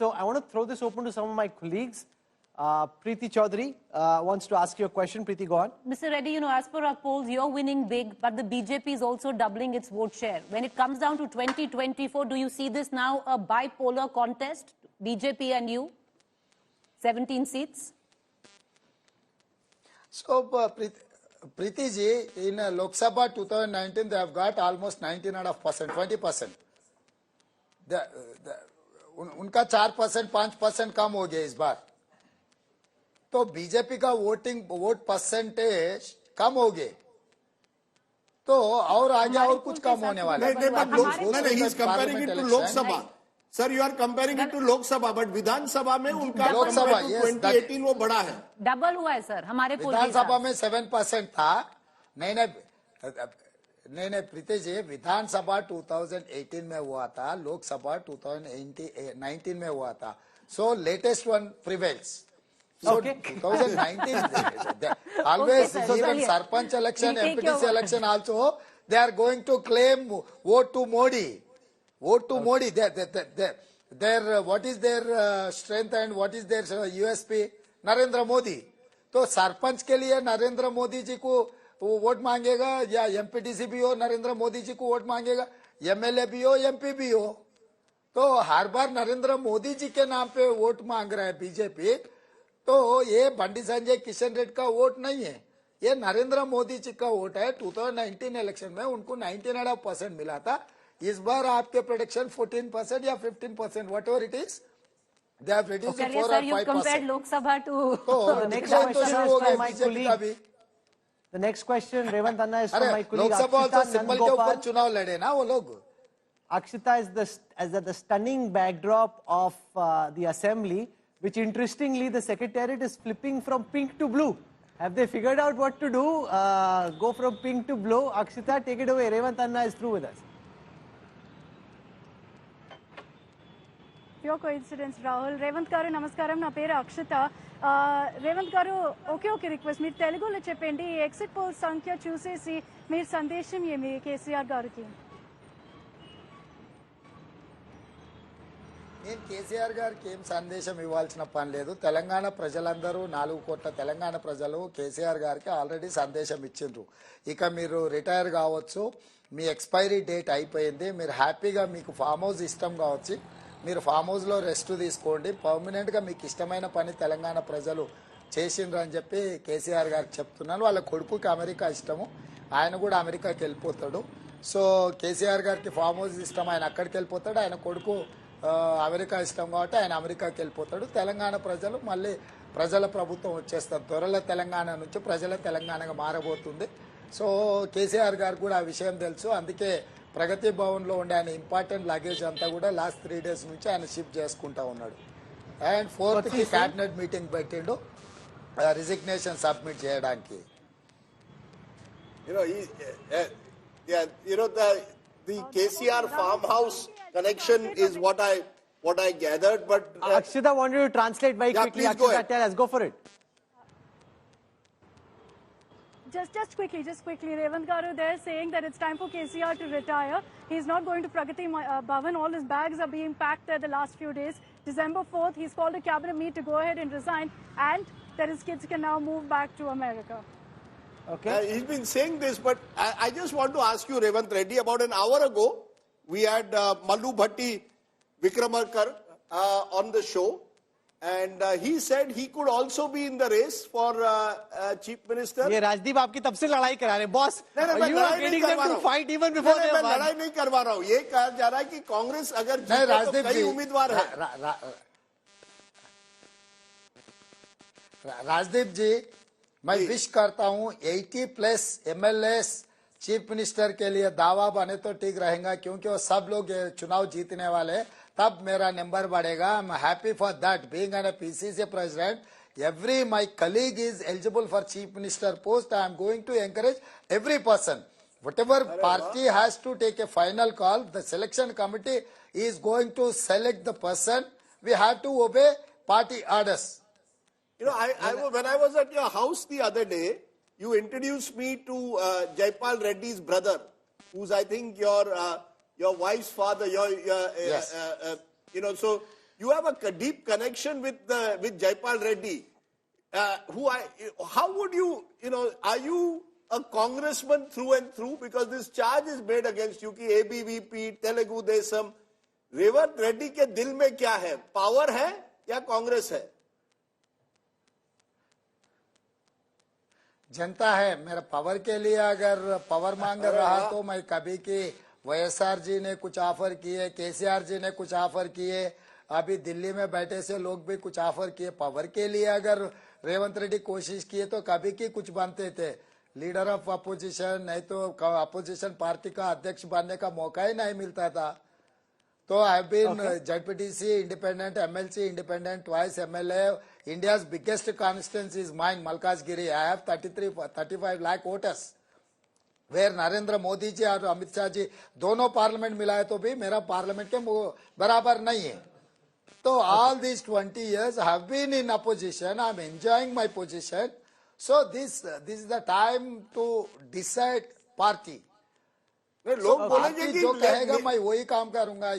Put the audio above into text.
So I want to throw this open to some of my colleagues. Preeti Chaudhary wants to ask you a question. Preeti, go on. Mr. Reddy, as per our polls, you're winning big, but the BJP is also doubling its vote share. When it comes down to 2024, do you see this now a bipolar contest, BJP and you? 17 seats? So, Preeti ji, in Lok Sabha 2019, they have got almost 19.5%, 20%. उनका 4%, 5% कम हो गया इस बार. तो BJP का vote percentage कम हो गए, तो और आगे और कुछ कम होने वाला है. नहीं, he is comparing it to Lok Sabha. Sir, you are comparing it to Lok Sabha, but Vidhan Sabha में उनका लोकसभा 2018 वो बड़ा है. डबल हुआ है सर हमारे पोल के साथ. विधानसभा में 7% था. नहीं प्रीति जी, विधानसभा 2018 में हुआ था, लोकसभा 2019 में हुआ था. So latest one prevails. So 2019, always even Sarpanch election, MPTC election also, they are going to claim vote to Modi. Vote to Modi. Their what is their strength and what is their USP? Narendra Modi. तो सरपंच के लिए नरेंद्र मोदी जी को vote मांगेगा, या MPTC भी हो नरेंद्र मोदी जी को vote मांगेगा, एमएलए भी हो एमपी भी हो, तो हर बार नरेंद्र मोदी जी के नाम पे वोट मांग रहा है बीजेपी. तो ये बंडी संजय किशन रेड्डी का वोट नहीं है, ये नरेंद्र मोदी जी का वोट है. 2019 इलेक्शन में उनको 19.5% मिला था. इस बार आपके प्रोडिक्शन 14% या 15%, what ever it is, they have reduced to 4 or 5%. Compared Lok Sabha to the next question is from my colleague. The next question, Revant Anna, is from my colleague Akshita Nandgopal. चुनाव लड़े ना वो लोग. Akshita is the stunning backdrop of the assembly, which interestingly the secretariat is flipping from pink to blue. Have they figured out what to do? Go from pink to blue. Akshita, take it away. Revant Anna is through with us. Pure coincidence, Rahul. Revant garu namaskaram, na peru Akshita. Revant garu okay request meer Telugulo cheppandi, exit poll sankhya chusesi meer sandesham emi KCR gariki. నేను కేసీఆర్ గారికి ఏం సందేశం ఇవ్వాల్సిన పని లేదు. తెలంగాణ ప్రజలందరూ 4 కోట్ల తెలంగాణ ప్రజలు కేసీఆర్ గారికి ఆల్రెడీ సందేశం ఇచ్చిండ్రు. ఇక మీరు రిటైర్ కావచ్చు, మీ ఎక్స్పైరీ డేట్ అయిపోయింది, మీరు హ్యాపీగా మీకు ఫామ్ హౌస్ ఇష్టం కావచ్చు, మీరు ఫామ్ హౌస్లో రెస్ట్ తీసుకోండి, పర్మనెంట్గా మీకు ఇష్టమైన పని తెలంగాణ ప్రజలు చేసిండ్రు అని చెప్పి కేసీఆర్ గారికి చెప్తున్నాను. వాళ్ళ కొడుకుకి అమెరికా ఇష్టము, ఆయన కూడా అమెరికాకి వెళ్ళిపోతాడు. సో కేసీఆర్ గారికి ఫామ్ హౌస్ ఇష్టం, ఆయన అక్కడికి వెళ్ళిపోతాడు. ఆయన కొడుకు అమెరికా ఇష్టం కాబట్టి ఆయన అమెరికాకి వెళ్ళిపోతాడు. తెలంగాణ ప్రజలు మళ్ళీ ప్రజల ప్రభుత్వం వచ్చేస్తారు. త్వరలో తెలంగాణ నుంచి ప్రజల తెలంగాణగా మారబోతుంది. సో కేసీఆర్ గారు కూడా ఆ విషయం తెలుసు. అందుకే ప్రగతి భవన్లో ఉండే ఆయన ఇంపార్టెంట్ లగేజ్ అంతా కూడా లాస్ట్ 3 days నుంచి ఆయన షిఫ్ట్ చేసుకుంటా ఉన్నాడు. అండ్ 4th కి క్యాబినెట్ మీటింగ్ పెట్టిండు రిజిగ్నేషన్ సబ్మిట్ చేయడానికి. The KCR farmhouse connection is what I gathered, but Akshita wanted to translate very quickly. Akshita, tell us, go for it. Just quickly, Revant garu, they're saying that it's time for KCR to retire. He's not going to Pragati Bhavan. All his bags are being packed there the last few days. December 4th, he's called a cabinet meet to go ahead and resign, and that his kids can now move back to America. Okay. He's been saying this, but I just want to ask you, Revant Reddy, about an hour ago, we had Mallu Bhatti Vikramarkar on the show, and he said he could also be in the race for Chief Minister. ये राजदीप आपकी तब से लड़ाई करा रहे boss. You are getting them to fight even before they मैं लड़ाई नहीं करवा रहा हूँ. ये कहा जा रहा है कि कांग्रेस अगर जीते तो कई उम्मीदवार है. राजदीप जी, मैं विश करता हूँ 80+ MLAs चीफ मिनिस्टर के लिए दावा बने तो ठीक रहेगा, क्योंकि वो सब लोग चुनाव जीतने वाले, तब मेरा नंबर बढ़ेगा. I am happy for that. Being an PCC president, every my colleague is eligible for chief minister post. I am going to encourage every person. Whatever party has to take a final call, the selection committee is going to select the person. We have to obey party orders. You know, when I was at your house the other day, you introduced me to Jaipal Reddy's brother, who's I think your wife's father. Yes. You know, so you have a deep connection with Jaipal Reddy. How would you, are you a congressman through and through? Because this charge is made against you कि ABVP, Telugu Desam, Revanth Reddy के दिल में क्या है? Power है या कांग्रेस है? जनता है। मेरा पावर के लिए अगर पावर मांग रहा तो मैं कभी की वाईएसआर जी ने कुछ ऑफर किए, केसीआर जी ने कुछ ऑफर किए, अभी दिल्ली में बैठे से लोग भी कुछ ऑफर किए। पावर के लिए अगर रेवंत रेड्डी कोशिश किए तो कभी की कुछ बनते थे, लीडर ऑफ अपोजिशन, नहीं तो अपोजिशन पार्टी का अध्यक्ष बनने का मौका ही नहीं मिलता था। तो I have been ZPTC independent, MLC independent, twice MLA. India's biggest constituency is mine, Malkajgiri. I have 35 lakh voters. Where Narendra Modi ji और अमित शाह जी दोनों पार्लियामेंट मिलाए तो भी मेरा पार्लियामेंट के बराबर नहीं है। तो all these 20 years I have been in opposition. I am enjoying my position. So this is the time to decide party. लोग बोलेंगे कि जो कहेगा मैं वही काम करूंगा।